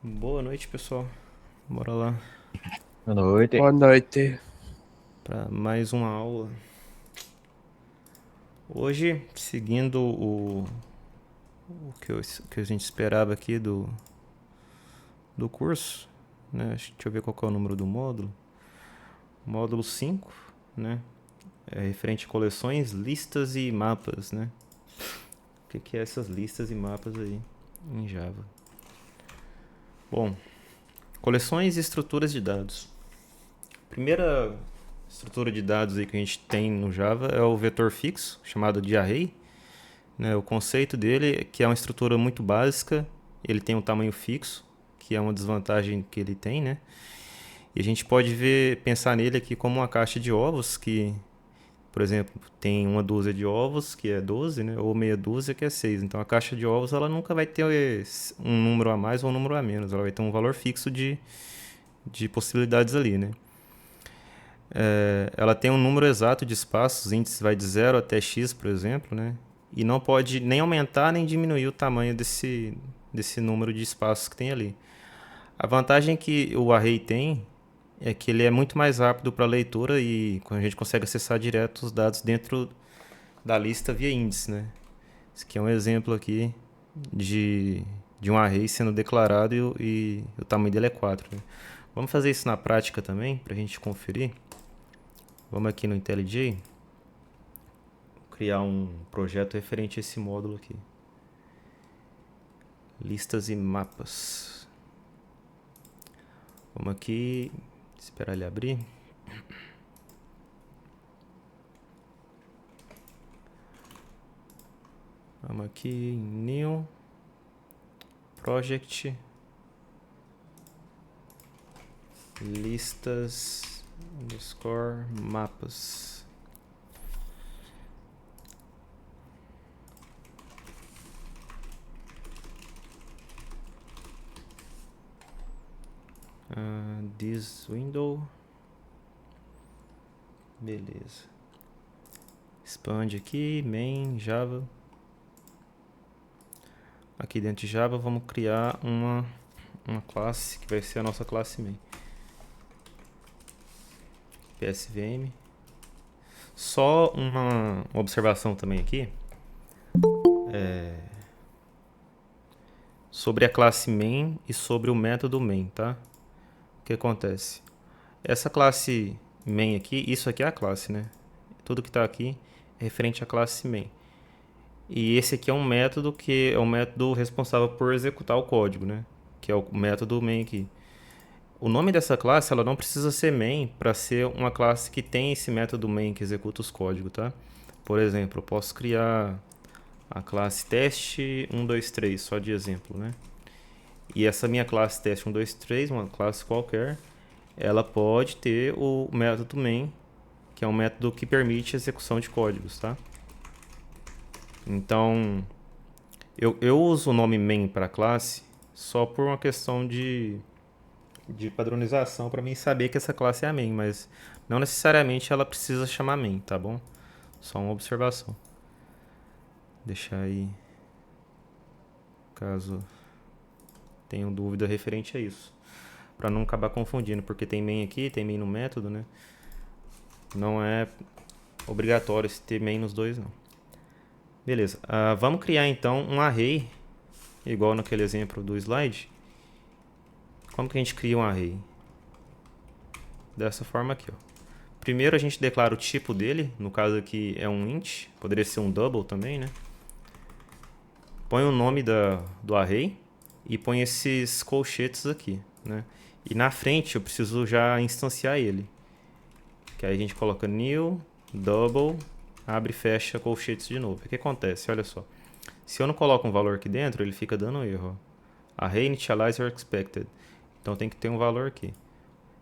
Boa noite, pessoal. Bora lá Boa noite. Boa noite. para mais uma aula. Hoje, seguindo o que a gente esperava aqui do curso, né? Deixa eu ver qual que é o número do módulo. Módulo 5, né? É referente a coleções, listas e mapas, né? O que é essas listas e mapas aí em Java? Bom, coleções e estruturas de dados. Primeira estrutura de dados aí que a gente tem no Java é o vetor fixo, chamado de array. Né? O conceito dele é que é uma estrutura muito básica, ele tem um tamanho fixo, que é uma desvantagem que ele tem, né? E a gente pode pensar nele aqui como uma caixa de ovos, que, por exemplo, tem uma dúzia de ovos, que é 12, né? Ou meia dúzia, que é 6. Então a caixa de ovos ela nunca vai ter um número a mais ou um número a menos, ela vai ter um valor fixo de possibilidades ali, né? Ela tem um número exato de espaços, índice vai de 0 até x, por exemplo, né? E não pode nem aumentar nem diminuir o tamanho desse número de espaços que tem ali. A vantagem que o array tem é que ele é muito mais rápido para leitura e a gente consegue acessar direto os dados dentro da lista via índice, né? Esse aqui é um exemplo aqui de, de um array sendo declarado e o tamanho dele é 4. Né? Vamos fazer isso na prática também, para a gente conferir. Vamos aqui no IntelliJ, criar um projeto referente a esse módulo aqui. Listas e mapas. Vamos aqui, esperar ele abrir. Vamos aqui em New Project Listas underscore mapas. This window. Beleza. Expande aqui, main, Java. Aqui dentro de Java vamos criar uma classe que vai ser a nossa classe main. PSVM. Só uma observação também aqui. Sobre a classe main e sobre o método main, tá? O que acontece? Essa classe main aqui, isso aqui é a classe, né? Tudo que está aqui é referente à classe main. E esse aqui é um método que é o método responsável por executar o código, né? Que é o método main aqui. O nome dessa classe ela não precisa ser main para ser uma classe que tem esse método main que executa os códigos, tá? Por exemplo, eu posso criar a classe teste 123, só de exemplo, né? E essa minha classe teste 123, uma classe qualquer, ela pode ter o método main, que é um método que permite a execução de códigos, tá? Então, eu uso o nome main para classe só por uma questão de padronização para mim saber que essa classe é a main, mas não necessariamente ela precisa chamar main, tá bom? Só uma observação. Deixar aí caso tenham dúvida referente a isso, para não acabar confundindo, porque tem main aqui, tem main no método, né? Não é obrigatório ter main nos dois, não. Beleza, vamos criar então um array, igual naquele exemplo do slide. Como que a gente cria um array? Dessa forma aqui, ó. Primeiro a gente declara o tipo dele, no caso aqui é um int, poderia ser um double também, né? Põe o nome do array e põe esses colchetes aqui, né? E na frente eu preciso já instanciar ele. Que aí a gente coloca new, double, abre e fecha colchetes de novo. O que acontece? Olha só. Se eu não coloco um valor aqui dentro, ele fica dando erro. Array initializer expected. Então tem que ter um valor aqui.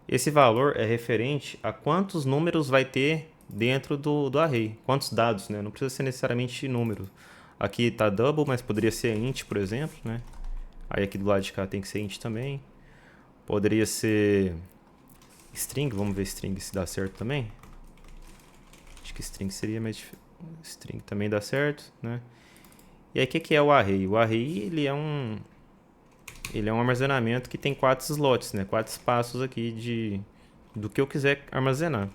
Esse valor é referente a quantos números vai ter dentro do array. Quantos dados, né? Não precisa ser necessariamente número. Aqui está double, mas poderia ser int, por exemplo, né? Aí aqui do lado de cá tem que ser int também. Poderia ser string, vamos ver string se dá certo também. Acho que string seria mais difícil. String também dá certo, né? E aí o que é o array? O array ele é um ele é um armazenamento que tem 4 slots, né? 4 espaços aqui do que eu quiser armazenar.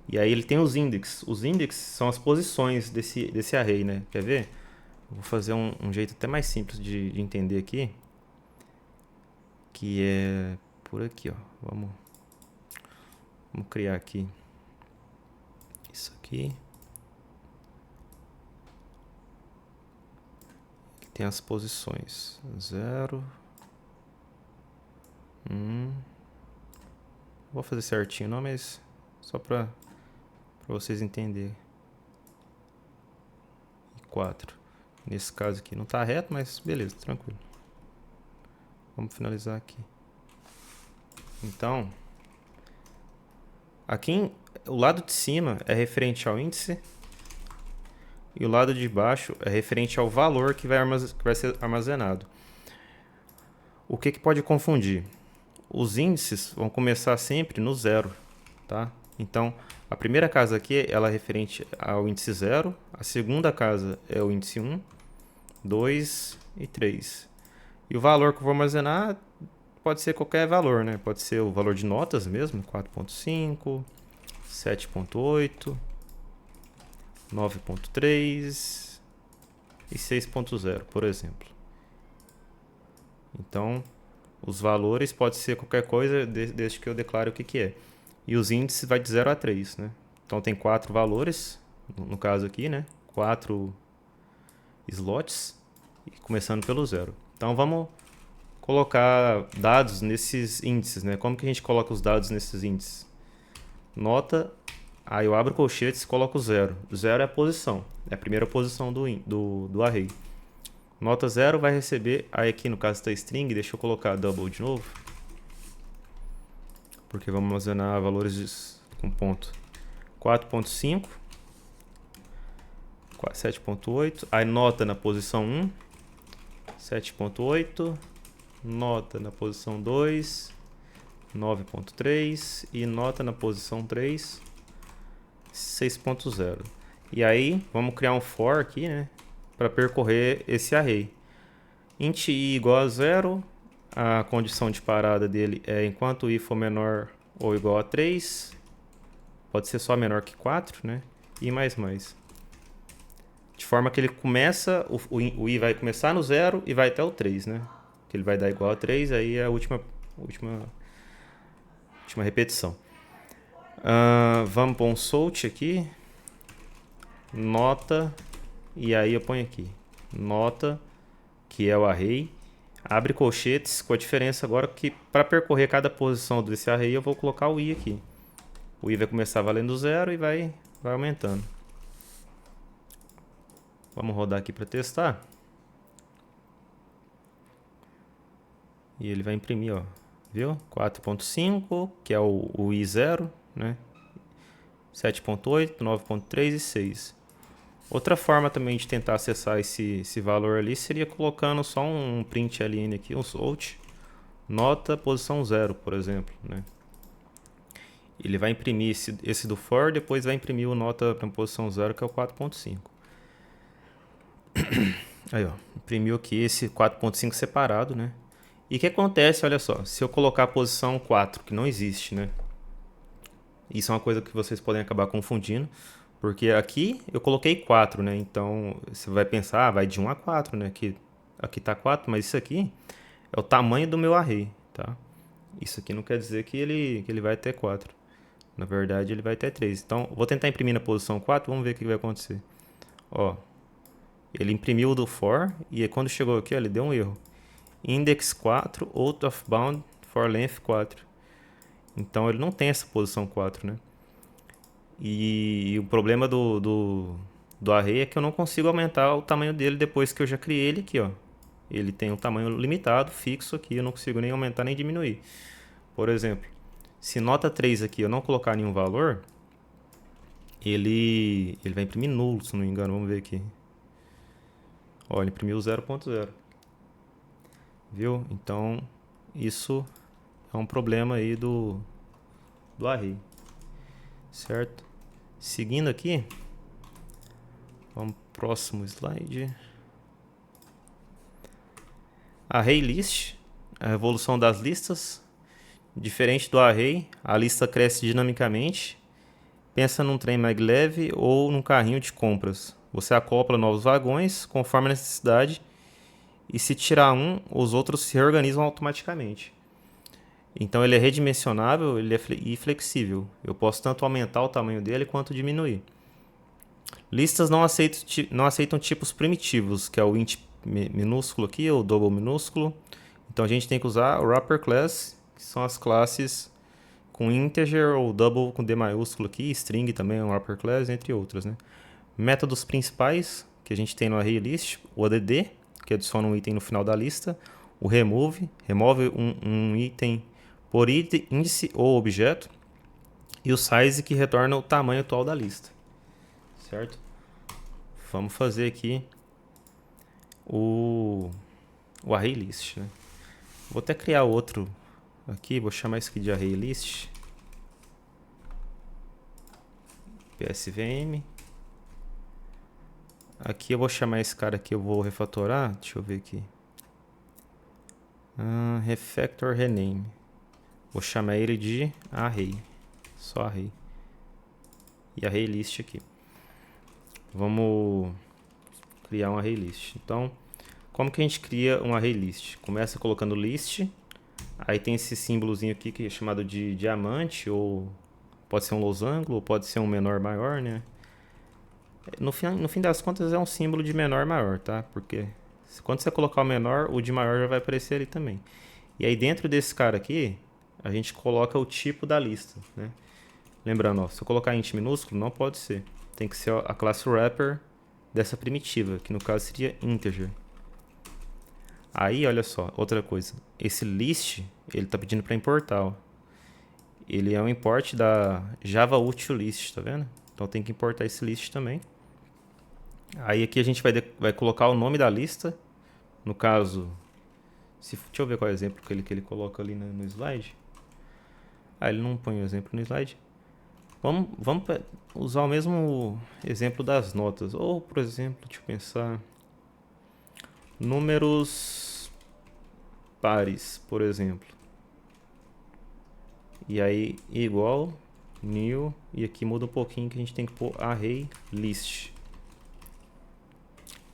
E aí ele tem os index. Os index são as posições desse array, né? Quer ver? Vou fazer um jeito até mais simples de entender aqui. Que é por aqui, ó. Vamos criar aqui isso aqui. Aqui tem as posições. 0. Vou fazer certinho não, mas só para vocês entenderem. 4. Nesse caso aqui não está reto, mas beleza, tranquilo. Vamos finalizar aqui. Então, aqui o lado de cima é referente ao índice e o lado de baixo é referente ao valor que vai ser armazenado. O que pode confundir? Os índices vão começar sempre no 0, tá? Então, a primeira casa aqui ela é referente ao índice 0, a segunda casa é o índice 1, 2 e 3. E o valor que eu vou armazenar pode ser qualquer valor, né? Pode ser o valor de notas mesmo, 4.5, 7.8, 9.3 e 6.0, por exemplo. Então, os valores pode ser qualquer coisa desde que eu declare o que é. E os índices vai de 0 a 3, né? Então tem 4 valores, no caso aqui, né? 4 slots, começando pelo 0. Então vamos colocar dados nesses índices, né? Como que a gente coloca os dados nesses índices? Nota, aí eu abro colchetes e coloco 0. 0 é a posição, é a primeira posição do array. Nota 0 vai receber, aí aqui no caso está string, deixa eu colocar double de novo. Porque vamos armazenar valores com ponto. 4.5, 7.8, aí nota na posição 1, 7.8, nota na posição 2, 9.3 e nota na posição 3, 6.0. E aí vamos criar um for aqui, né, para percorrer esse array. Int i igual a 0, a condição de parada dele é enquanto i for menor ou igual a 3, pode ser só menor que 4, né, e mais. De forma que ele começa, o i vai começar no 0 e vai até o 3, né? Que ele vai dar igual a 3, aí é a última repetição. Vamos pôr um salt aqui. Nota, e aí eu ponho aqui. Nota, que é o array. Abre colchetes, com a diferença agora que para percorrer cada posição desse array eu vou colocar o i aqui. O i vai começar valendo 0 e vai aumentando. Vamos rodar aqui para testar. E ele vai imprimir, ó. Viu? 4.5, que é o i0, né? 7.8, 9.3 e 6. Outra forma também de tentar acessar esse valor ali seria colocando só um print ln aqui, um salt, nota posição 0, por exemplo, né? Ele vai imprimir esse do for, depois vai imprimir o nota para posição 0, que é o 4.5. Aí, ó, imprimiu aqui esse 4.5 separado, né? E o que acontece, olha só, se eu colocar a posição 4, que não existe, né? Isso é uma coisa que vocês podem acabar confundindo, porque aqui eu coloquei 4, né? Então, você vai pensar, vai de 1 a 4, né? Aqui tá 4, mas isso aqui é o tamanho do meu array, tá? Isso aqui não quer dizer que ele vai até 4. Na verdade, ele vai até 3. Então, vou tentar imprimir na posição 4, vamos ver o que vai acontecer. Ó, ele imprimiu o do for, e quando chegou aqui, ó, ele deu um erro. Index 4, out of bound for length 4. Então ele não tem essa posição 4, né? E o problema do array é que eu não consigo aumentar o tamanho dele depois que eu já criei ele aqui, ó. Ele tem um tamanho limitado, fixo aqui, eu não consigo nem aumentar nem diminuir. Por exemplo, se nota 3 aqui eu não colocar nenhum valor, ele vai imprimir nulo, se não me engano, vamos ver aqui. Ó, ele imprimiu 0.0. Viu? Então, isso é um problema aí do array. Certo? Seguindo aqui, vamos pro próximo slide. Array list, a evolução das listas. Diferente do array, a lista cresce dinamicamente. Pensa num trem maglev ou num carrinho de compras. Você acopla novos vagões conforme a necessidade e se tirar um, os outros se reorganizam automaticamente. Então ele é redimensionável e flexível. Eu posso tanto aumentar o tamanho dele quanto diminuir. Listas não aceitam tipos primitivos, que é o int minúsculo aqui, ou double minúsculo. Então a gente tem que usar o wrapper class, que são as classes com integer ou double com D maiúsculo aqui, string também é um wrapper class, entre outras, né? Métodos principais que a gente tem no array list, o add, que adiciona um item no final da lista, o remove um item por índice ou objeto, e o size, que retorna o tamanho atual da lista, certo? Vamos fazer aqui o array list, né? Vou até criar outro aqui, vou chamar isso aqui de array list. PSVM. Aqui eu vou chamar esse cara aqui, eu vou refatorar. Deixa eu ver aqui. Refactor rename. Vou chamar ele de array. Só array. E array list aqui. Vamos criar um array list. Então, como que a gente cria um array list? Começa colocando list. Aí tem esse símbolozinho aqui que é chamado de diamante, ou pode ser um losango, ou pode ser um menor maior, né? No fim das contas é um símbolo de menor maior, tá? Porque quando você colocar o menor, o de maior já vai aparecer ali também. E aí dentro desse cara aqui, a gente coloca o tipo da lista, né? Lembrando, ó, se eu colocar int minúsculo, não pode ser. Tem que ser a classe wrapper dessa primitiva, que no caso seria integer. Aí, olha só, outra coisa. Esse list, ele tá pedindo para importar, ó. Ele é um import da Java Util List, tá vendo? Então tem que importar esse list também. Aí aqui a gente vai colocar o nome da lista. No caso, deixa eu ver qual é o exemplo que ele coloca ali no slide. Ele não põe o exemplo no slide. Vamos usar o mesmo exemplo das notas. Ou, por exemplo, deixa eu pensar. Números pares, por exemplo. E aí, igual, new, e aqui muda um pouquinho que a gente tem que pôr array list.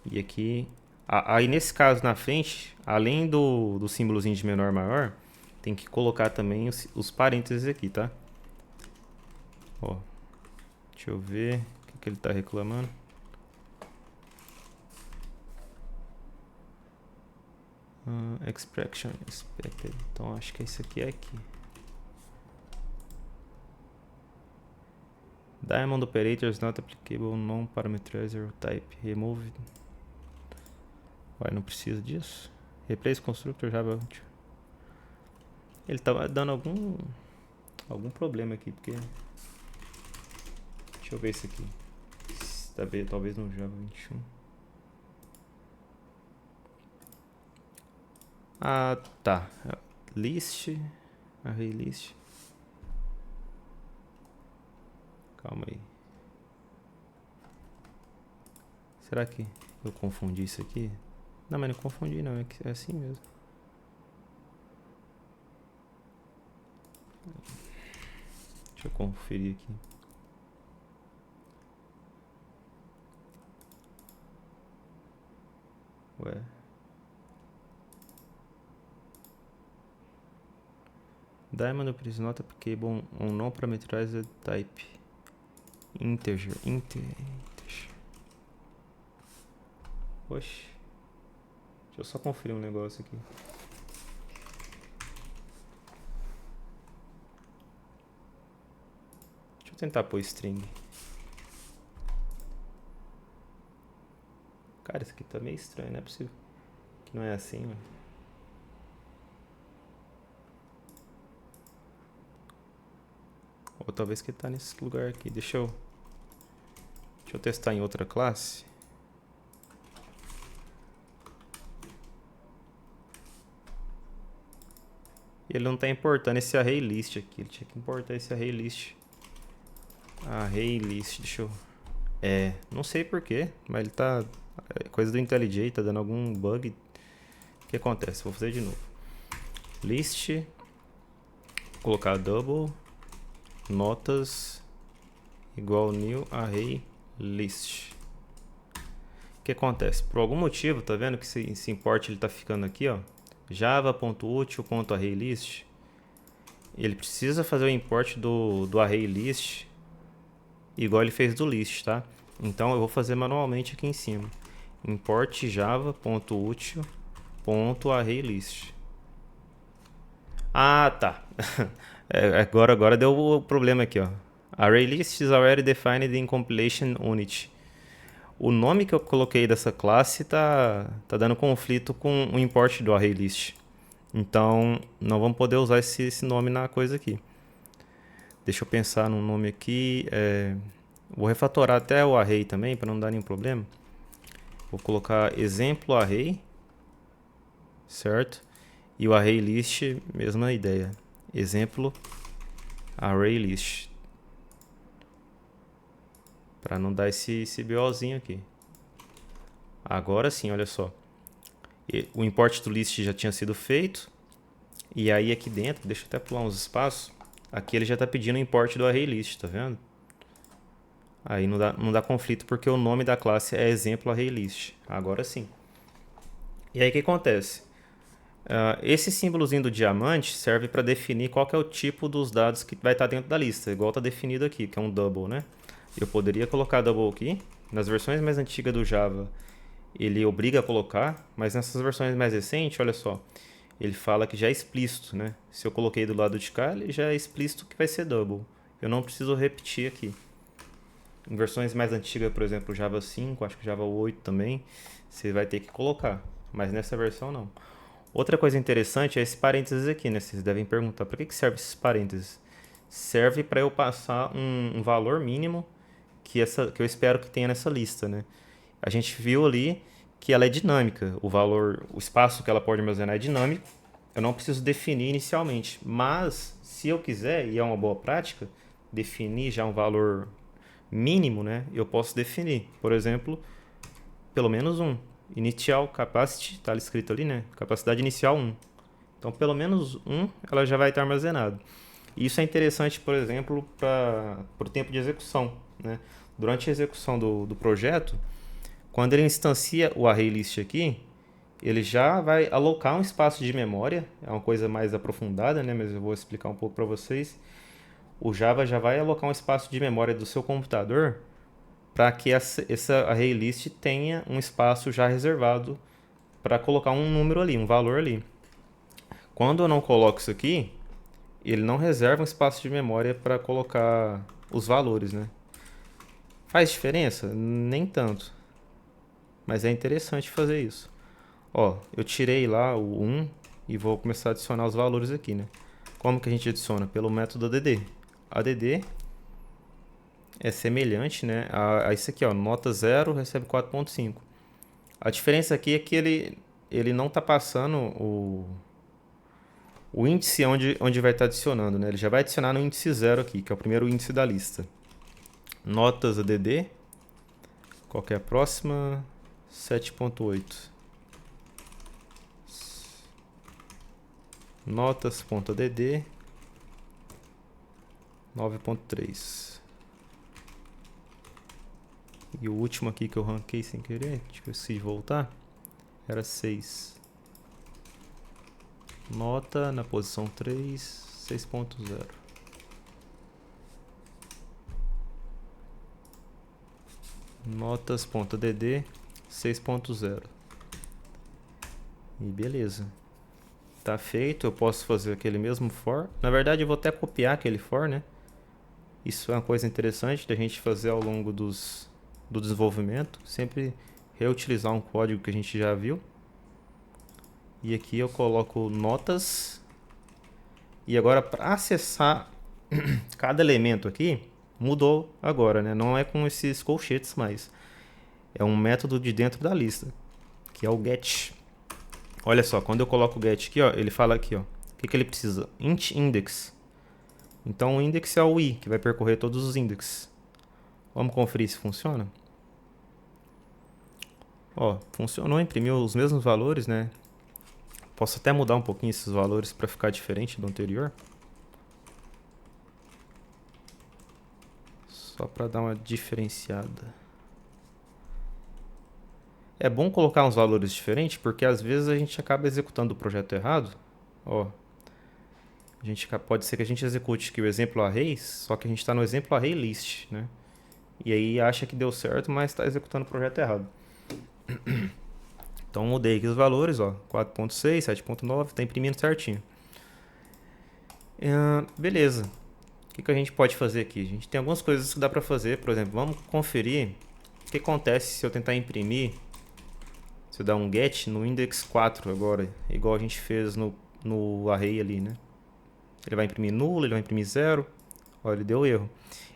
E aqui, aí nesse caso na frente, além do símbolozinho de menor maior, tem que colocar também os parênteses aqui, tá? Ó, deixa eu ver o que ele tá reclamando. Expression expected. Então acho que esse aqui é aqui. Diamond operators not applicable non-parameterizer type. Remove. Não precisa disso. Replace constructor Java. Ele tava dando algum problema aqui, porque... Deixa eu ver isso aqui. Talvez no Java 21. Tá. List. Array list. Calma aí. Será que eu confundi isso aqui? Não, mas não confundi não. É assim mesmo. Deixa eu conferir aqui. Ué. Diamond is not applicable on non-parameterized type. Integer. Oxe. Deixa eu só conferir um negócio aqui. Deixa eu tentar pôr string. Cara, isso aqui tá meio estranho, não é possível que não é assim, mano. Ou talvez que tá nesse lugar aqui. Deixa eu testar em outra classe. Ele não tá importando esse array list aqui. Ele tinha que importar esse array list. Array list, deixa eu... não sei porquê, mas ele tá... coisa do IntelliJ, tá dando algum bug. que acontece? Vou fazer de novo. List, colocar double, notas, igual new array list. O que acontece? Por algum motivo, tá vendo que esse import ele tá ficando aqui, ó, java.util.arraylist. Ele precisa fazer o import do array list igual ele fez do list, tá? Então eu vou fazer manualmente aqui em cima. Import java.util.arraylist. Ah, tá. Agora deu o problema aqui, ó. ArrayList is already defined in compilation unit. O nome que eu coloquei dessa classe tá dando conflito com o import do ArrayList. Então, não vamos poder usar esse nome na coisa aqui. Deixa eu pensar num nome aqui. Vou refatorar até o array também, para não dar nenhum problema. Vou colocar exemplo array, certo? E o array list, mesma ideia. Exemplo array list. Para não dar esse BOzinho aqui. Agora sim, olha só. O import do list já tinha sido feito. E aí aqui dentro, deixa eu até pular uns espaços. Aqui ele já está pedindo o import do array list, tá vendo? Aí não dá conflito porque o nome da classe é exemplo array list. Agora sim. E aí o que acontece? Esse símbolozinho do diamante serve para definir qual que é o tipo dos dados que vai estar dentro da lista, igual está definido aqui, que é um double, né? Eu poderia colocar double aqui. Nas versões mais antigas do Java, ele obriga a colocar, mas nessas versões mais recentes, olha só, ele fala que já é explícito, né? Se eu coloquei do lado de cá, ele já é explícito que vai ser double. Eu não preciso repetir aqui. Em versões mais antigas, por exemplo, Java 5, acho que Java 8 também, você vai ter que colocar, mas nessa versão não. Outra coisa interessante é esse parênteses aqui, né? Vocês devem perguntar, para que serve esses parênteses? Serve para eu passar um valor mínimo que eu espero que tenha nessa lista, né? A gente viu ali que ela é dinâmica, o espaço que ela pode armazenar é dinâmico. Eu não preciso definir inicialmente, mas se eu quiser, e é uma boa prática, definir já um valor mínimo, né? Eu posso definir, por exemplo, pelo menos um. Initial capacity, está escrito ali, né? Capacidade inicial 1. Então, pelo menos 1, ela já vai estar armazenada. Isso é interessante, por exemplo, para o tempo de execução, né? Durante a execução do projeto, quando ele instancia o ArrayList aqui, ele já vai alocar um espaço de memória, é uma coisa mais aprofundada, né? Mas eu vou explicar um pouco para vocês. O Java já vai alocar um espaço de memória do seu computador para que essa ArrayList tenha um espaço já reservado para colocar um número ali, um valor ali. Quando eu não coloco isso aqui, ele não reserva um espaço de memória para colocar os valores, né? Faz diferença? Nem tanto. Mas é interessante fazer isso. Ó, eu tirei lá o 1 e vou começar a adicionar os valores aqui, né? Como que a gente adiciona? Pelo método add. Add é semelhante, né, a isso aqui, ó, nota 0 recebe 4.5. A diferença aqui é que ele não está passando o índice onde vai estar adicionando, né? Ele já vai adicionar no índice 0 aqui, que é o primeiro índice da lista. Notas add, qual que é a próxima? 7.8. Notas.add 9.3. E o último aqui que eu ranquei sem querer, esqueci de voltar, era 6. Nota na posição 3, 6.0. Notas.dd 6.0. E beleza. Tá feito, eu posso fazer aquele mesmo for. Na verdade, eu vou até copiar aquele for, né? Isso é uma coisa interessante da gente fazer ao longo do desenvolvimento. Sempre reutilizar um código que a gente já viu. E aqui eu coloco notas. E agora, para acessar cada elemento aqui, mudou agora, né? Não é com esses colchetes mais. É um método de dentro da lista, que é o get. Olha só, quando eu coloco o get aqui, ó, ele fala aqui, ó, o que ele precisa? Int index. Então o index é o i, que vai percorrer todos os indexes. Vamos conferir se funciona. Ó, funcionou, imprimiu os mesmos valores, né? Posso até mudar um pouquinho esses valores para ficar diferente do anterior. Só para dar uma diferenciada. É bom colocar uns valores diferentes, porque às vezes a gente acaba executando o projeto errado. Ó, pode ser que a gente execute aqui o exemplo arrays, só que a gente está no exemplo array list, né? E aí acha que deu certo, mas está executando o projeto errado. Então mudei aqui os valores, ó, 4.6, 7.9, está imprimindo certinho. Beleza. O que a gente pode fazer aqui? A gente tem algumas coisas que dá para fazer. Por exemplo, vamos conferir o que acontece se eu tentar imprimir, se eu dar um get no index 4 agora, igual a gente fez no array ali, né? Ele vai imprimir nulo, ele vai imprimir 0. Ó, ele deu erro.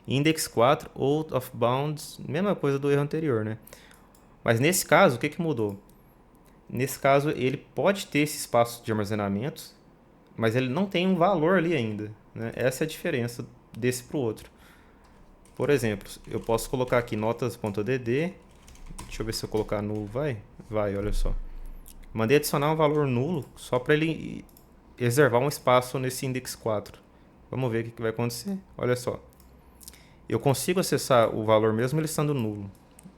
Index 4, out of bounds, mesma coisa do erro anterior, né? Mas nesse caso, o que mudou? Nesse caso, ele pode ter esse espaço de armazenamento, mas ele não tem um valor ali ainda, né? Essa é a diferença desse para o outro. Por exemplo, eu posso colocar aqui notas.dd. Deixa eu ver se eu colocar nulo, vai, olha só. Mandei adicionar um valor nulo só para ele reservar um espaço nesse index 4. Vamos ver o que vai acontecer. Olha só. Eu consigo acessar o valor mesmo ele estando nulo.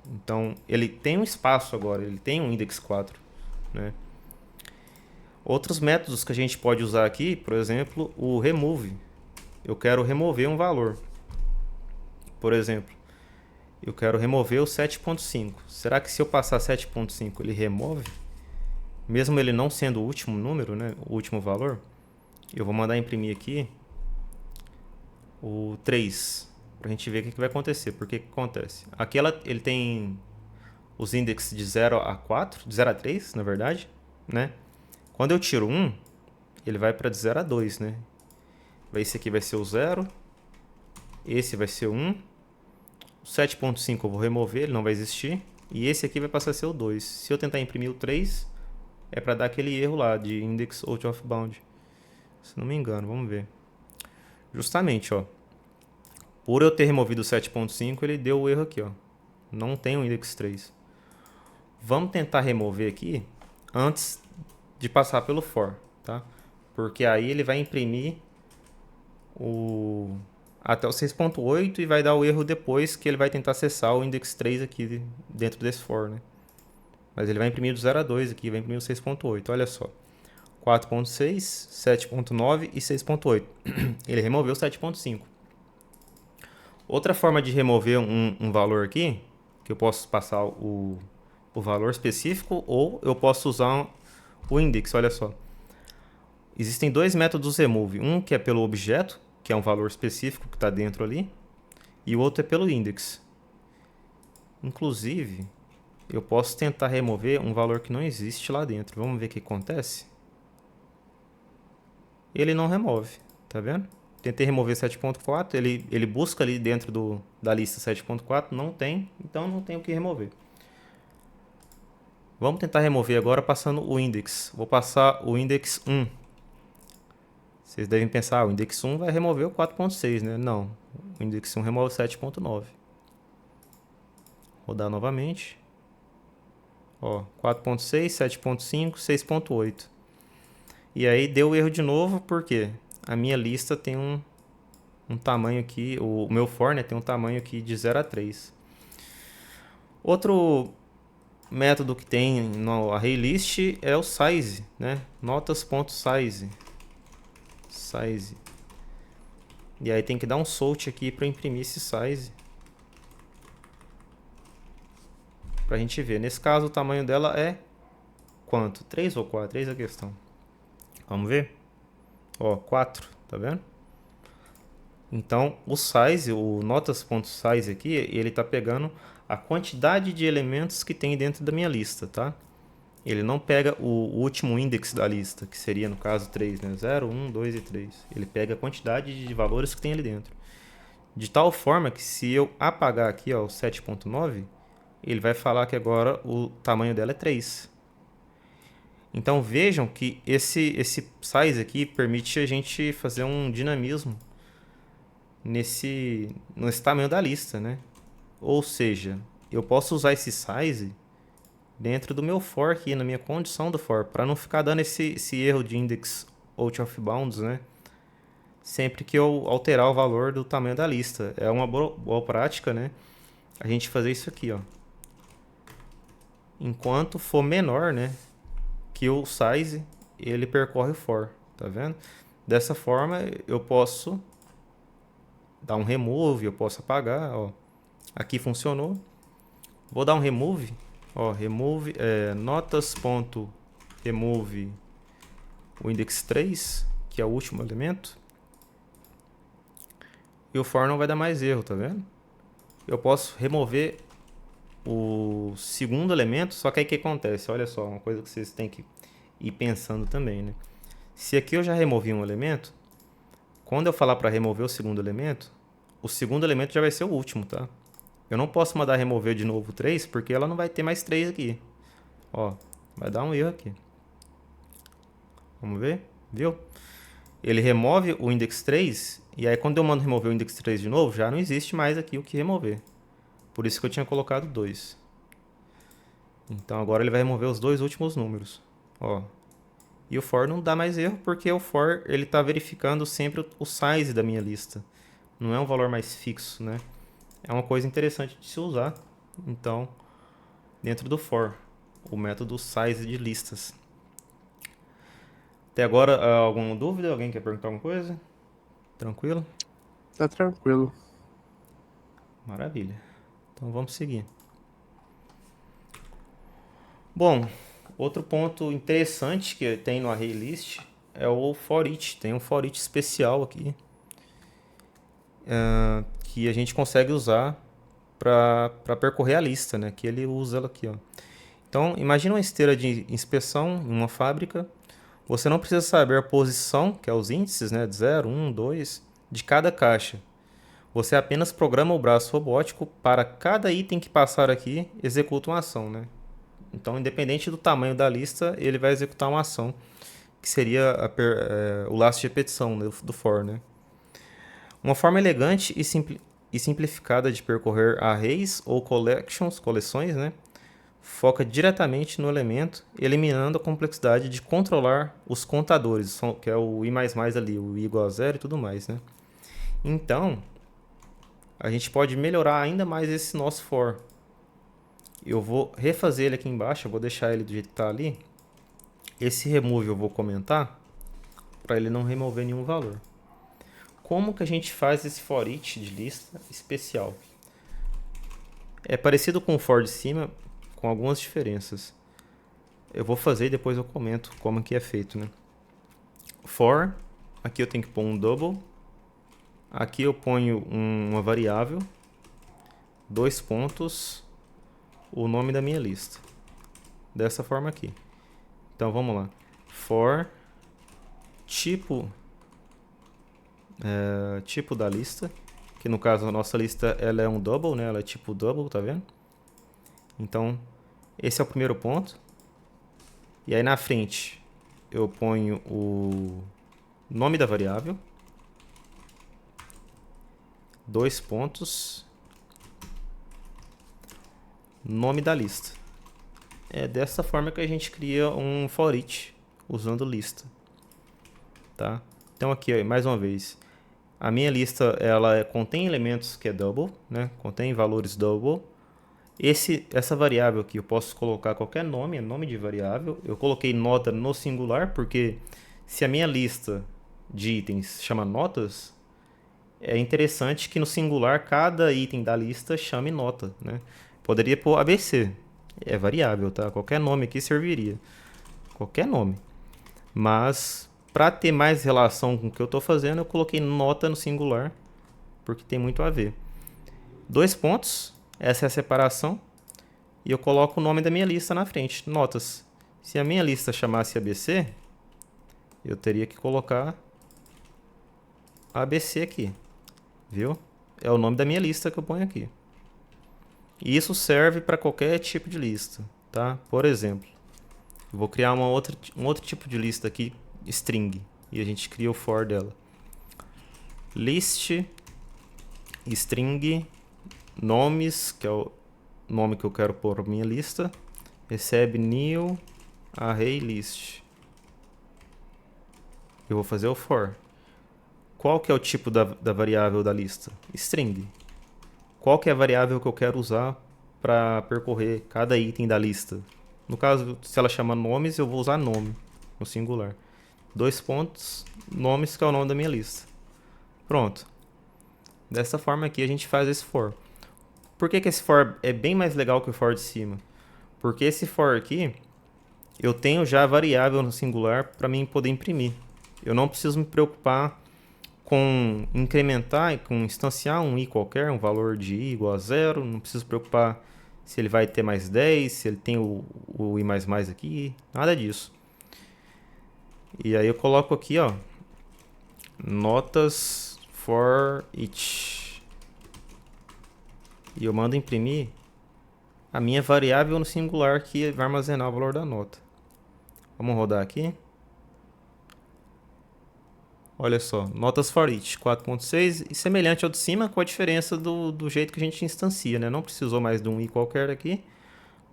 Então, ele tem um espaço agora, ele tem um index 4, né? Outros métodos que a gente pode usar aqui, por exemplo, o remove. Eu quero remover um valor. Por exemplo, eu quero remover o 7.5. Será que se eu passar 7.5 ele remove? Mesmo ele não sendo o último número, né, o último valor? Eu vou mandar imprimir aqui o 3, para a gente ver o que vai acontecer. Por que acontece? Aqui ele tem os índices de 0 a 4, de 0 a 3, na verdade, né? Quando eu tiro 1, ele vai para de 0 a 2, né? Esse aqui vai ser o 0, esse vai ser o 1, o 7.5 eu vou remover, ele não vai existir, e esse aqui vai passar a ser o 2. Se eu tentar imprimir o 3, é para dar aquele erro lá de index out of bound. Se não me engano, vamos ver. Justamente, ó. Por eu ter removido o 7.5, ele deu o erro aqui, ó. Não tem o index 3. Vamos tentar remover aqui antes de passar pelo for, tá? Porque aí ele vai imprimir até o 6.8 e vai dar o erro depois que ele vai tentar acessar o index 3 aqui dentro desse for, né? Mas ele vai imprimir do 0 a 2 aqui, vai imprimir o 6.8, olha só. 4.6, 7.9 e 6.8. Ele removeu o 7.5. Outra forma de remover um valor aqui, que eu posso passar o valor específico, ou eu posso usar o index, olha só. Existem dois métodos remove. Um que é pelo objeto, que é um valor específico que está dentro ali, e o outro é pelo index. Inclusive, eu posso tentar remover um valor que não existe lá dentro. Vamos ver o que acontece? Ele não remove, tá vendo? Tentei remover 7.4, ele busca ali dentro da lista 7.4, não tem, então não tem o que remover. Vamos tentar remover agora passando o index. Vou passar o index 1. Vocês devem pensar, o index 1 vai remover o 4.6, né? Não, o index 1 remove o 7.9. Rodar novamente. Ó, 4.6, 7.5, 6.8. E aí deu erro de novo, porque a minha lista tem um tamanho aqui, o meu for, né, tem um tamanho aqui de 0 a 3. Outro método que tem no ArrayList é o size, né? Notas.size. Size. E aí tem que dar um sort aqui para imprimir esse size. Para a gente ver. Nesse caso o tamanho dela é quanto? 3 ou 4? 3 é a questão. Vamos ver? Ó, 4, tá vendo? Então, o size, o notas.size aqui, ele está pegando a quantidade de elementos que tem dentro da minha lista, tá? Ele não pega o último index da lista, que seria, no caso, 3, né? 0, 1, 2 e 3. Ele pega a quantidade de valores que tem ali dentro. De tal forma que se eu apagar aqui, ó, o 7.9, ele vai falar que agora o tamanho dela é 3. Então, vejam que esse size aqui permite a gente fazer um dinamismo nesse tamanho da lista, né? Ou seja, eu posso usar esse size dentro do meu for aqui, na minha condição do for, para não ficar dando esse erro de index out of bounds, né? Sempre que eu alterar o valor do tamanho da lista. É uma boa prática, né? A gente fazer isso aqui, ó. Enquanto for menor, né, que o size, ele percorre o for, tá vendo? Dessa forma, eu posso dar um remove, eu posso apagar, ó. Aqui funcionou. Vou dar um remove, ó, remove notas.remove o index 3, que é o último elemento. E o for não vai dar mais erro, tá vendo? Eu posso remover o segundo elemento, só que aí o que acontece? Olha só, uma coisa que vocês têm que ir pensando também, né? Se aqui eu já removi um elemento, quando eu falar para remover o segundo elemento já vai ser o último, tá? Eu não posso mandar remover de novo 3, porque ela não vai ter mais 3 aqui. Ó, vai dar um erro aqui. Vamos ver? Viu? Ele remove o index 3, e aí quando eu mando remover o index 3 de novo, já não existe mais aqui o que remover. Por isso que eu tinha colocado 2. Então agora ele vai remover os dois últimos números. Ó. E o for não dá mais erro, porque o for ele está verificando sempre o size da minha lista. Não é um valor mais fixo, né? É uma coisa interessante de se usar. Então, dentro do for, o método size de listas. Até agora, alguma dúvida? Alguém quer perguntar alguma coisa? Tranquilo? Tá tranquilo. Maravilha. Então vamos seguir. Bom, outro ponto interessante que tem no ArrayList é o for each. Tem um for each especial aqui que a gente consegue usar para percorrer a lista, né? Que ele usa ela aqui, ó. Então, imagina uma esteira de inspeção em uma fábrica. Você não precisa saber a posição, que é os índices, né? De 0, 1, 2, de cada caixa. Você apenas programa o braço robótico para cada item que passar aqui, executa uma ação, né? Então, independente do tamanho da lista, ele vai executar uma ação, que seria o laço de repetição do for, né? Uma forma elegante e simplificada de percorrer arrays ou coleções, né? Foca diretamente no elemento, eliminando a complexidade de controlar os contadores, que é o i++ ali, o i igual a 0 e tudo mais, né? Então, a gente pode melhorar ainda mais esse nosso for. Eu vou refazer ele aqui embaixo, eu vou deixar ele do jeito que está ali. Esse remove eu vou comentar, para ele não remover nenhum valor. Como que a gente faz esse for each de lista especial? É parecido com o for de cima, com algumas diferenças. Eu vou fazer e depois eu comento como que é feito, né? For, aqui eu tenho que pôr um double. Aqui eu ponho uma variável, 2 pontos, o nome da minha lista. Dessa forma aqui. Então vamos lá. For tipo da lista, que no caso a nossa lista ela é um double, né? Ela é tipo double, tá vendo? Então esse é o primeiro ponto. E aí na frente eu ponho o nome da variável, 2 pontos, nome da lista. É dessa forma que a gente cria um for each usando lista, tá? Então aqui, ó, mais uma vez, a minha lista ela contém elementos que é double, né? Contém valores double. Essa variável aqui eu posso colocar qualquer nome, é nome de variável. Eu coloquei nota no singular porque se a minha lista de itens chama notas, é interessante que no singular cada item da lista chame nota, né? Poderia pôr ABC, é variável, tá? Qualquer nome aqui serviria, qualquer nome. Mas para ter mais relação com o que eu estou fazendo, eu coloquei nota no singular, porque tem muito a ver. 2 pontos, essa é a separação, e eu coloco o nome da minha lista na frente, notas. Se a minha lista chamasse ABC, eu teria que colocar ABC aqui, viu? É o nome da minha lista que eu ponho aqui. E isso serve para qualquer tipo de lista, tá? Por exemplo, eu vou criar um outro tipo de lista aqui, string, e a gente cria o for dela. List string nomes, que é o nome que eu quero pôr na minha lista, recebe new array list. Eu vou fazer o for. Qual que é o tipo da variável da lista? String. Qual que é a variável que eu quero usar para percorrer cada item da lista? No caso, se ela chama nomes, eu vou usar nome, no singular. 2 pontos, nomes, que é o nome da minha lista. Pronto. Dessa forma aqui a gente faz esse for. Por que esse for é bem mais legal que o for de cima? Porque esse for aqui, eu tenho já a variável no singular para mim poder imprimir. Eu não preciso me preocupar com incrementar, com instanciar um i qualquer, um valor de i igual a 0. Não preciso preocupar se ele vai ter mais 10, se ele tem o i mais mais aqui, nada disso. E aí eu coloco aqui, ó, notas for each. E eu mando imprimir a minha variável no singular que vai armazenar o valor da nota. Vamos rodar aqui. Olha só, notas for each 4.6 e semelhante ao de cima, com a diferença do jeito que a gente instancia, né? Não precisou mais de um i qualquer aqui,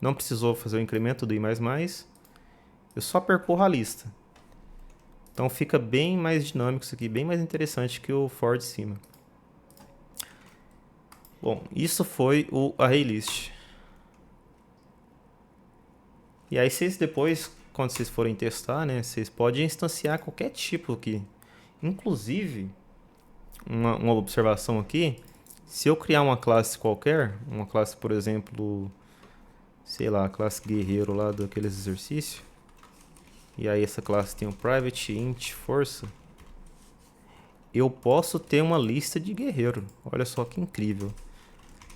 não precisou fazer o incremento do i++, eu só percorro a lista. Então fica bem mais dinâmico isso aqui, bem mais interessante que o for de cima. Bom, isso foi o ArrayList. E aí vocês depois, quando vocês forem testar, né, vocês podem instanciar qualquer tipo aqui. Inclusive, uma observação aqui, se eu criar uma classe qualquer, uma classe, por exemplo, sei lá, a classe guerreiro lá daqueles exercícios, e aí essa classe tem o private int força, eu posso ter uma lista de guerreiro. Olha só que incrível.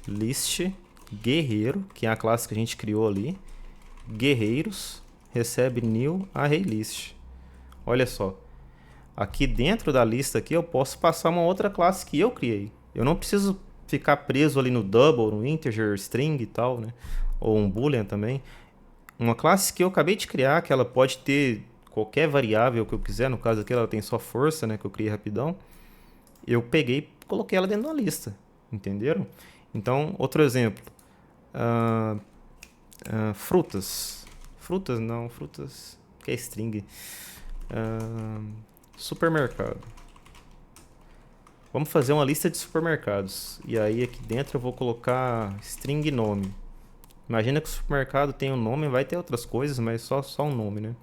List guerreiro, que é a classe que a gente criou ali, guerreiros, recebe new array list. Olha só. Aqui dentro da lista aqui eu posso passar uma outra classe que eu criei. Eu não preciso ficar preso ali no double, no integer, string e tal, né? Ou um boolean também. Uma classe que eu acabei de criar, que ela pode ter qualquer variável que eu quiser. No caso aqui ela tem só força, né? Que eu criei rapidão. Eu peguei e coloquei ela dentro da lista. Entenderam? Então, outro exemplo. Frutas. Frutas não, frutas que é string. Supermercado. Vamos fazer uma lista de supermercados. E aí aqui dentro eu vou colocar string nome. Imagina que o supermercado tem um nome, vai ter outras coisas, mas só um nome, né?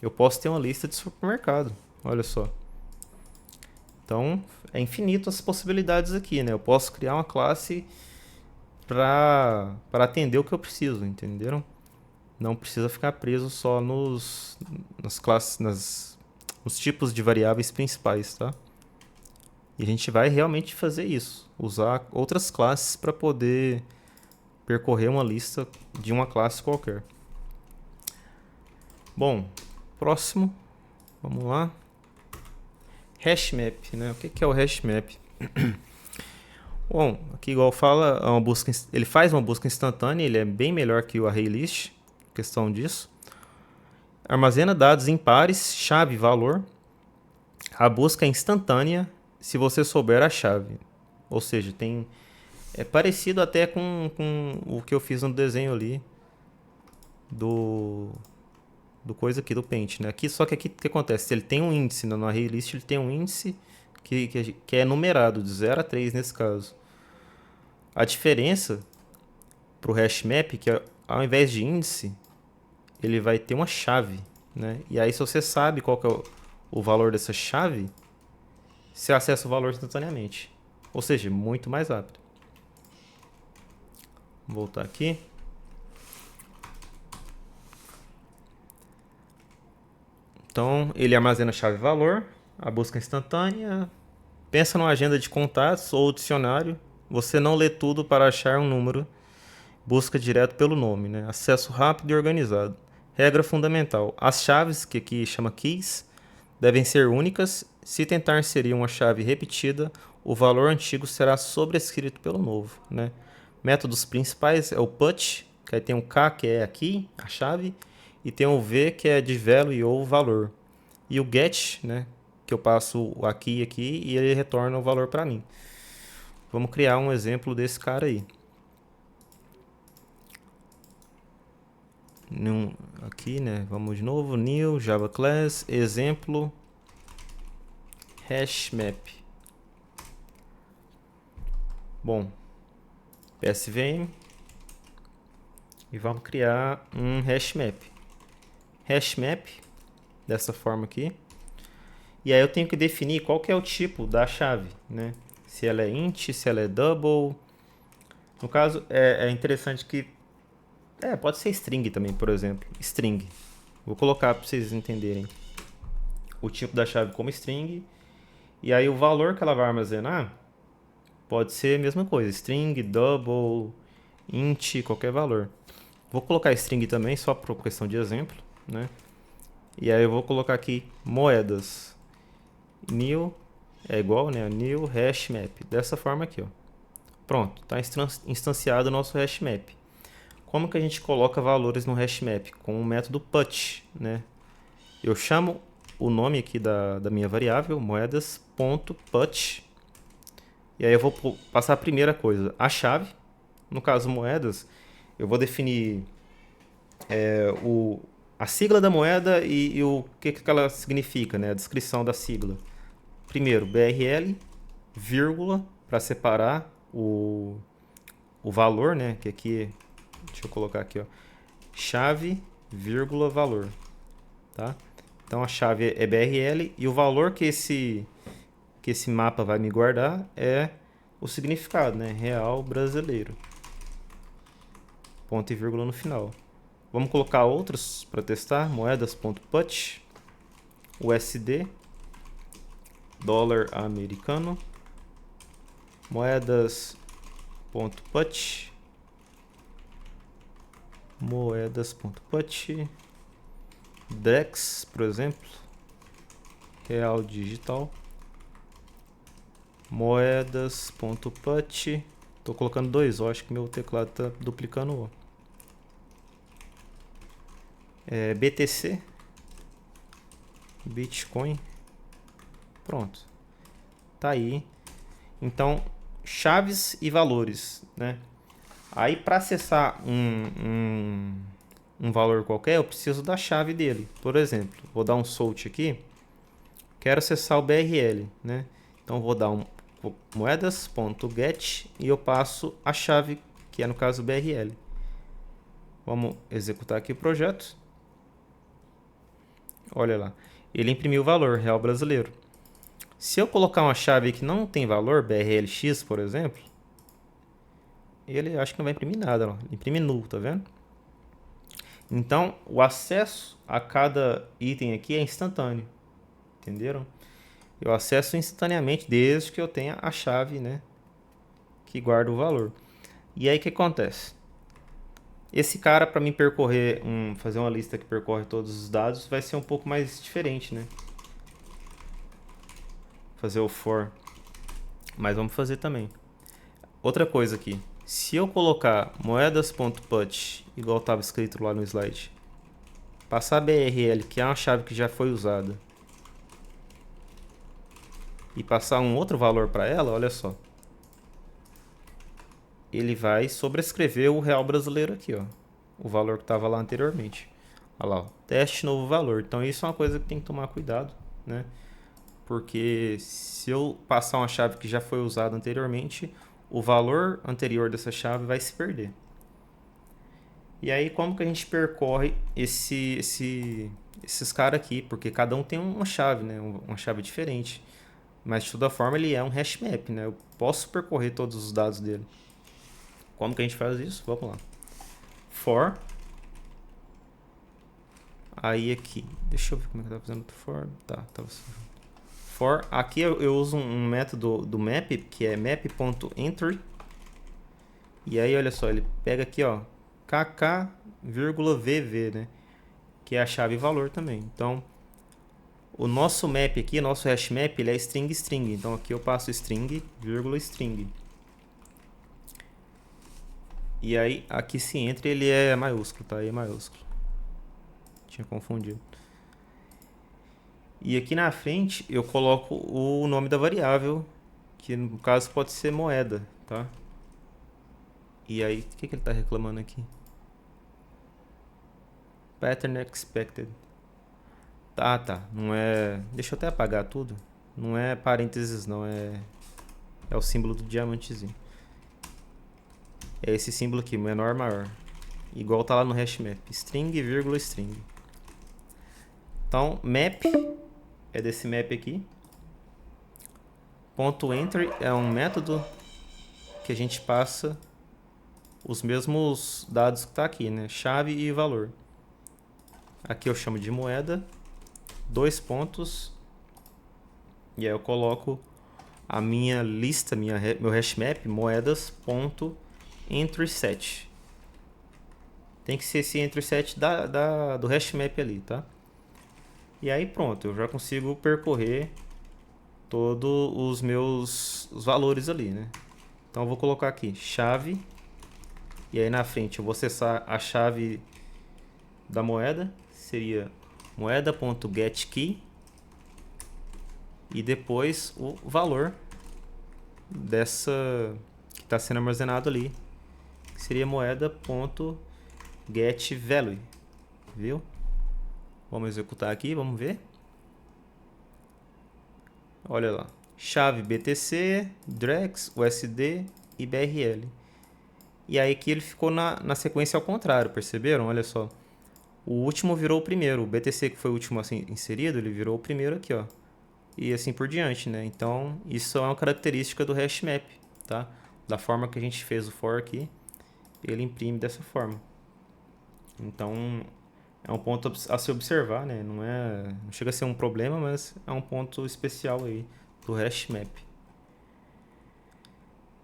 Eu posso ter uma lista de supermercado. Olha só. Então, é infinito as possibilidades aqui, né? Eu posso criar uma classe para atender o que eu preciso, entenderam? Não precisa ficar preso só nas classes, nos tipos de variáveis principais, tá? E a gente vai realmente fazer isso, usar outras classes para poder percorrer uma lista de uma classe qualquer. Bom, próximo, vamos lá. HashMap, né? O que é o HashMap? Bom, aqui igual fala, ele faz uma busca instantânea, ele é bem melhor que o ArrayList, questão disso. Armazena dados em pares, chave e valor. A busca é instantânea se você souber a chave. Ou seja, é parecido até com o que eu fiz no desenho ali do coisa aqui do Paint, né? Só que aqui o que acontece? Ele tem um índice, no ArrayList ele tem um índice que é numerado, de 0 a 3 nesse caso. A diferença para o HashMap é que ao invés de índice, ele vai ter uma chave, né? E aí se você sabe qual que é o valor dessa chave, você acessa o valor instantaneamente. Ou seja, muito mais rápido. Vou voltar aqui. Então, ele armazena a chave e valor, a busca instantânea. Pensa numa agenda de contatos ou dicionário. Você não lê tudo para achar um número. Busca direto pelo nome, né? Acesso rápido e organizado. Regra fundamental. As chaves, que aqui chama keys, devem ser únicas. Se tentar inserir uma chave repetida, o valor antigo será sobrescrito pelo novo, né? Métodos principais é o put, que aí tem o K, que é aqui, a chave, e tem o V, que é de value ou valor. E o get, né, que eu passo aqui e aqui e ele retorna o valor para mim. Vamos criar um exemplo desse cara aí. aqui, né? Vamos de novo, new Java class, exemplo, hash map. Bom, psvm e vamos criar um hash map. Hash map dessa forma aqui. E aí eu tenho que definir qual que é o tipo da chave, né? Se ela é int, se ela é double. No caso, é interessante que pode ser string também, por exemplo. String. Vou colocar para vocês entenderem o tipo da chave como string. E aí o valor que ela vai armazenar pode ser a mesma coisa. String, double, int, qualquer valor. Vou colocar string também, só por questão de exemplo, né? E aí eu vou colocar aqui moedas. New é igual, né? New hash map. Dessa forma aqui, ó. Pronto, está instanciado o nosso hash map. Como que a gente coloca valores no hash map? Com o método put, né? Eu chamo o nome aqui da minha variável, moedas.put. E aí eu vou passar a primeira coisa, a chave. No caso, moedas, eu vou definir a sigla da moeda e o que ela significa, né? A descrição da sigla. Primeiro, BRL, vírgula, para separar o valor, né? Que aqui, deixa eu colocar aqui, ó, chave, vírgula, valor, tá? Então a chave é BRL e o valor que esse mapa vai me guardar é o significado, né? Real brasileiro. Ponto e vírgula no final. Vamos colocar outros para testar. Moedas.put, USD, dólar americano, moedas.put, Drex, por exemplo, real digital, moedas.put, tô colocando dois, eu acho que meu teclado tá duplicando o. BTC, Bitcoin, pronto, tá aí. Então, chaves e valores, né? Aí, para acessar um valor qualquer, eu preciso da chave dele. Por exemplo, vou dar um salt aqui. Quero acessar o BRL, né? Então, vou dar um moedas.get e eu passo a chave, que é no caso BRL. Vamos executar aqui o projeto. Olha lá. Ele imprimiu o valor real brasileiro. Se eu colocar uma chave que não tem valor, BRLX, por exemplo, ele acho que não vai imprimir nada, ó. Imprime null, tá vendo? Então, o acesso a cada item aqui é instantâneo. Entenderam? Eu acesso instantaneamente desde que eu tenha a chave, né, que guarda o valor. E aí o que acontece? Esse cara, para mim percorrer, fazer uma lista que percorre todos os dados, vai ser um pouco mais diferente, né? Fazer o for. Mas vamos fazer também. Outra coisa aqui. Se eu colocar moedas.put, igual estava escrito lá no slide, passar BRL, que é uma chave que já foi usada, e passar um outro valor para ela, olha só. Ele vai sobrescrever o real brasileiro aqui, ó. O valor que estava lá anteriormente. Olha lá, ó, teste novo valor. Então isso é uma coisa que tem que tomar cuidado, né? Porque se eu passar uma chave que já foi usada anteriormente, o valor anterior dessa chave vai se perder. E aí como que a gente percorre esses caras aqui? Porque cada um tem uma chave, né? Uma chave diferente. Mas de toda forma ele é um hash map, né? Eu posso percorrer todos os dados dele. Como que a gente faz isso? Vamos lá. For. Aí aqui. Deixa eu ver como é que tá fazendo o for. Tá for. Aqui eu uso um método do map, que é map.entry. E aí, olha só, ele pega aqui, ó, kk,vv, né? Que é a chave valor também. Então, o nosso map aqui, nosso hash map, ele é string string. Então, aqui eu passo string, vírgula string. E aí, aqui se entra, ele é maiúsculo, tá? Aí é maiúsculo. Tinha confundido. E aqui na frente, eu coloco o nome da variável, que no caso pode ser moeda, tá? E aí, o que ele está reclamando aqui? Pattern expected. Tá. Não é... Deixa eu até apagar tudo. Não é parênteses, não. É o símbolo do diamantezinho. É esse símbolo aqui, menor, maior. Igual tá lá no hashmap. String, vírgula, string. Então, map é desse map aqui. .entry é um método que a gente passa os mesmos dados que tá aqui, né? Chave e valor. Aqui eu chamo de moeda. 2 pontos. E aí eu coloco a minha lista, meu hashmap, moedas.entrySet. Tem que ser esse entrySet do hashmap ali, tá? E aí pronto, eu já consigo percorrer todos os valores ali, né? Então eu vou colocar aqui chave. E aí na frente eu vou acessar a chave da moeda. Seria moeda.getKey. E depois o valor dessa que está sendo armazenado ali, que seria moeda.getValue, viu? Vamos executar aqui, vamos ver. Olha lá, chave BTC, Drex, USD e BRL. E aí aqui ele ficou na sequência ao contrário, perceberam? Olha só. O último virou o primeiro, o BTC que foi o último assim, inserido, ele virou o primeiro aqui, ó. E assim por diante, né? Então, isso é uma característica do hashmap, tá? Da forma que a gente fez o for aqui, ele imprime dessa forma. Então, é um ponto a se observar, né? Não chega a ser um problema, mas é um ponto especial aí do hashmap.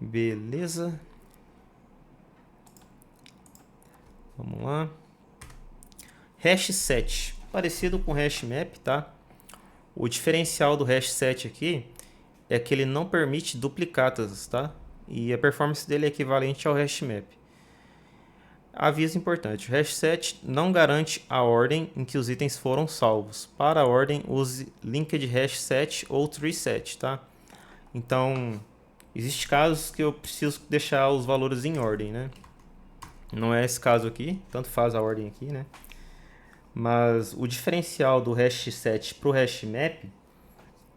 Beleza. Vamos lá. Hash7, parecido com hashmap, tá? O diferencial do hash7 aqui é que ele não permite duplicatas, tá? E a performance dele é equivalente ao hashmap. Aviso importante, o hash7 não garante a ordem em que os itens foram salvos. Para a ordem, use linked hash7 ou treeset, tá? Então, existem casos que eu preciso deixar os valores em ordem, né? Não é esse caso aqui, tanto faz a ordem aqui, né? Mas o diferencial do hash7 para o hashmap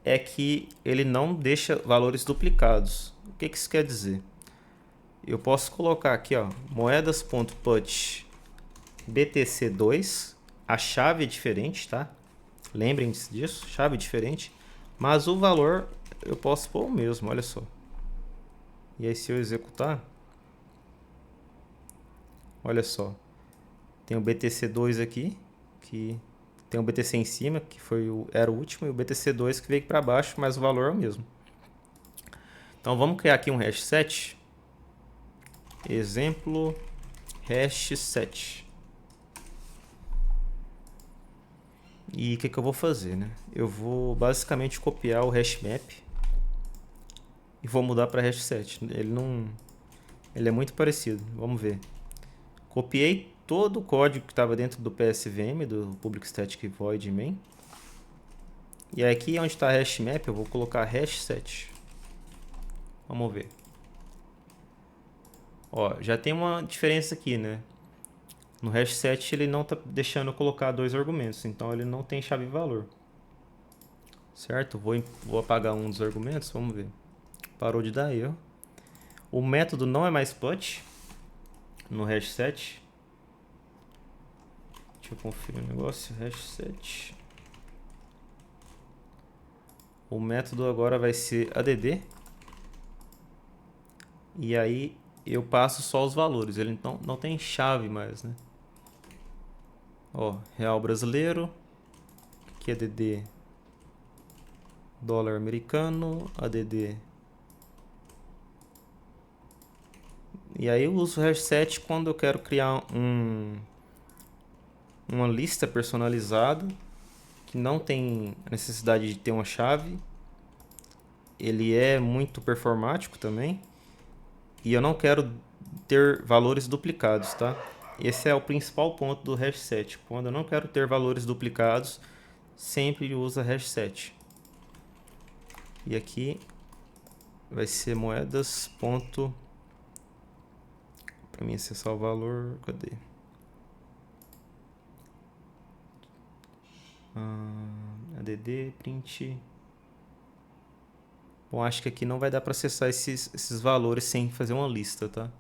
é que ele não deixa valores duplicados. O que isso quer dizer? Eu posso colocar aqui, ó, moedas.put BTC2, a chave é diferente, tá? Lembrem-se disso, chave diferente, mas o valor eu posso pôr o mesmo, olha só. E aí se eu executar, olha só, tem o BTC2 aqui, que tem o BTC em cima, que era o último, e o BTC2 que veio para baixo, mas o valor é o mesmo. Então vamos criar aqui um hash7. Exemplo hash7. E o que eu vou fazer, né? Eu vou basicamente copiar o hashmap e vou mudar para hash7. Ele é muito parecido. Vamos ver. Copiei todo o código que estava dentro do PSVM, do Public Static Void Main. E aqui onde está hashmap, eu vou colocar hash7. Vamos ver. Ó, já tem uma diferença aqui, né? No hash7 ele não está deixando eu colocar 2 argumentos, então ele não tem chave valor. Certo? Vou apagar um dos argumentos, vamos ver. Parou de dar erro. O método não é mais put no hash7. Deixa eu conferir o negócio. Hash7. O método agora vai ser add. E aí eu passo só os valores. Ele então não tem chave mais, né? Ó, real brasileiro. Aqui add dólar americano. Add. E aí eu uso o hash7 quando eu quero criar uma lista personalizada que não tem a necessidade de ter uma chave. Ele é muito performático também. E eu não quero ter valores duplicados, tá? Esse é o principal ponto do hash7. Quando eu não quero ter valores duplicados, sempre usa hash7. E aqui vai ser moedas. Para mim acessar o valor, cadê? add print. Bom, acho que aqui não vai dar para acessar esses valores sem fazer uma lista, tá?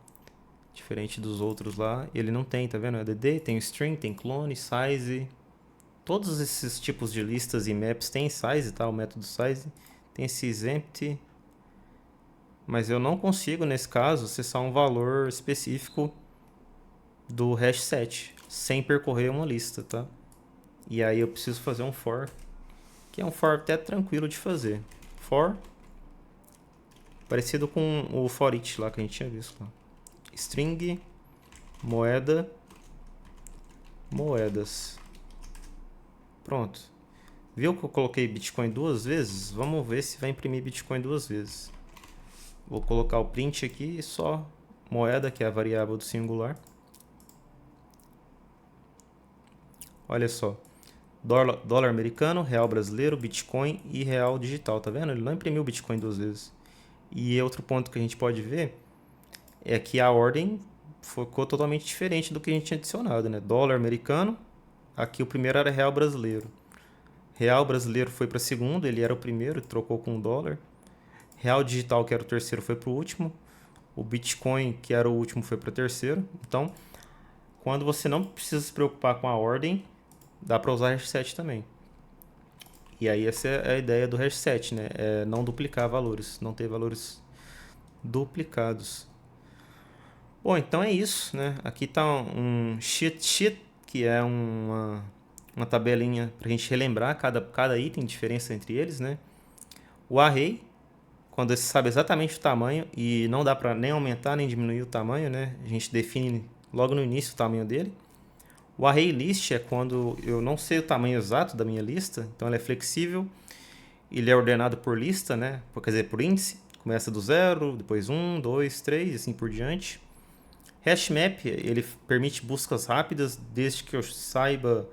Diferente dos outros lá, ele não tem, tá vendo? Add, tem string, tem clone, size. Todos esses tipos de listas e maps tem size, tá? O método size. Tem esses empty. Mas eu não consigo, nesse caso, acessar um valor específico do hash set sem percorrer uma lista, tá? E aí eu preciso fazer um for, que é um for até tranquilo de fazer. For, parecido com o for each lá que a gente tinha visto lá. String, moeda, moedas. Pronto. Viu que eu coloquei Bitcoin 2 vezes? Vamos ver se vai imprimir Bitcoin 2 vezes. Vou colocar o print aqui e só moeda, que é a variável do singular. Olha só. Dólar americano, real brasileiro, Bitcoin e real digital. Tá vendo? Ele não imprimiu Bitcoin 2 vezes. E outro ponto que a gente pode ver é que a ordem ficou totalmente diferente do que a gente tinha adicionado, né? Dólar americano, aqui o primeiro era real brasileiro. Real brasileiro foi para segundo, ele era o primeiro, trocou com o dólar. Real digital, que era o terceiro, foi para o último. O Bitcoin, que era o último, foi para o terceiro. Então, quando você não precisa se preocupar com a ordem, dá para usar hash set também. E aí essa é a ideia do hash set, né? É não duplicar valores, não ter valores duplicados. Bom, então é isso, né? Aqui está um cheat sheet, que é uma tabelinha para a gente relembrar cada item, diferença entre eles, né? O array, quando você sabe exatamente o tamanho e não dá para nem aumentar nem diminuir o tamanho, né? A gente define logo no início o tamanho dele. O array list é quando eu não sei o tamanho exato da minha lista, então ele é flexível, ele é ordenado por lista, né? Quer dizer, por índice, começa do 0, depois 1, 2, 3 e assim por diante. Hashmap, ele permite buscas rápidas desde que eu saiba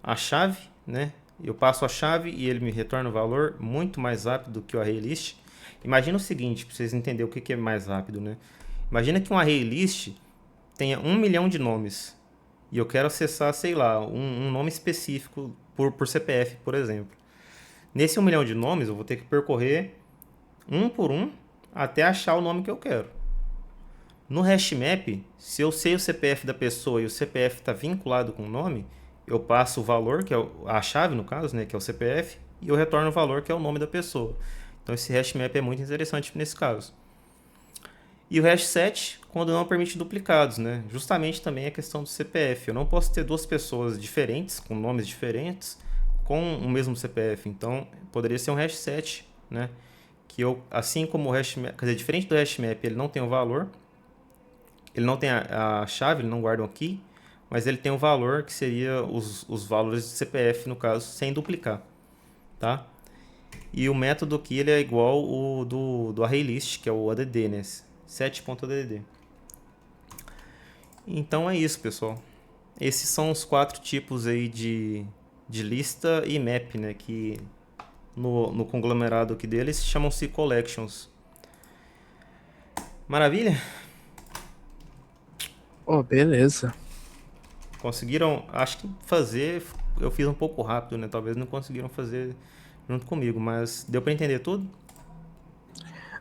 a chave, né? Eu passo a chave e ele me retorna o valor muito mais rápido do que o array list. Imagina o seguinte, para vocês entenderem o que é mais rápido, né? Imagina que um array list tenha 1 milhão de nomes e eu quero acessar, sei lá, um nome específico por CPF, por exemplo. Nesse 1 milhão de nomes, eu vou ter que percorrer um por um até achar o nome que eu quero. No hashmap, se eu sei o CPF da pessoa e o CPF está vinculado com o nome, eu passo o valor, que é a chave no caso, né, que é o CPF, e eu retorno o valor, que é o nome da pessoa. Então esse hashmap é muito interessante nesse caso. E o hash set, quando não permite duplicados, né? Justamente também a questão do CPF. Eu não posso ter duas pessoas diferentes, com nomes diferentes, com o mesmo CPF. Então, poderia ser um hash set, né? Que eu, assim como o hashmap, quer dizer, diferente do hashmap, ele não tem o valor, ele não tem a chave, ele não guarda um key, mas ele tem o valor que seria os valores de CPF, no caso, sem duplicar, tá? E o método aqui ele é igual o do ArrayList, que é o add, né? set.add. Então é isso, pessoal. Esses são os 4 tipos aí de lista e map, né? Que no conglomerado aqui deles chamam-se collections. Maravilha? Oh, beleza. Conseguiram, acho que fazer, eu fiz um pouco rápido, né? Talvez não conseguiram fazer junto comigo, mas deu para entender tudo?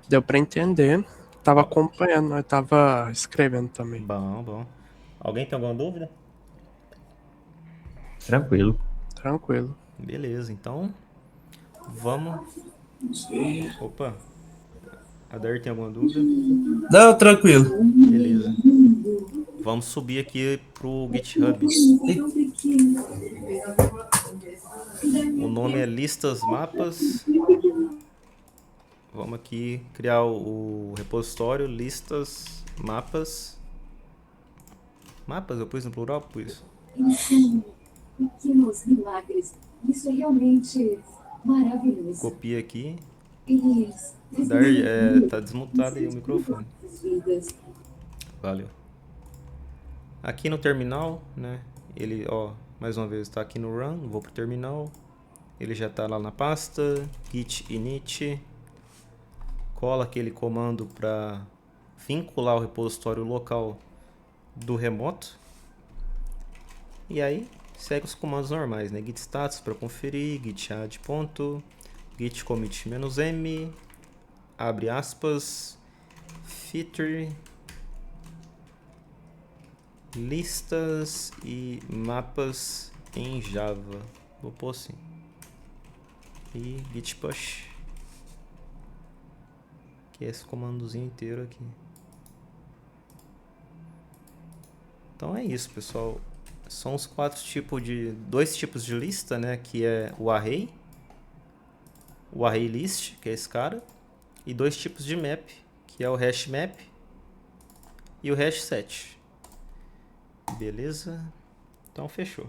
Deu pra entender. Tava Ó, acompanhando, eu tava escrevendo também. bom, bom. Alguém tem alguma dúvida? Tranquilo. Tranquilo. Beleza, então vamos. Opa, a Dar tem alguma dúvida? Não, tranquilo. Beleza. Vamos subir aqui pro GitHub. O nome é listas mapas. Vamos aqui criar o repositório listas mapas. Mapas? Eu pus no plural? Pus. Pequenos milagres. Isso é realmente maravilhoso. Copia aqui. Eles Dar, tá desmutado aí o microfone. vidas. Valeu. Aqui no terminal, né? Ele, ó, mais uma vez está aqui no run. Vou pro terminal. Ele já está lá na pasta. Git init. Cola aquele comando para vincular o repositório local do remoto. E aí Segue os comandos normais, né? Git status para conferir, git add ponto, git commit -m, abre aspas, feature, listas e mapas em Java. Vou pôr assim. E git push. Que é esse comandozinho inteiro aqui. Então é isso, pessoal. São os dois tipos de lista, né? Que é o array list, que é esse cara, e dois tipos de map, que é o hash map e o hash set. Beleza? Então fechou.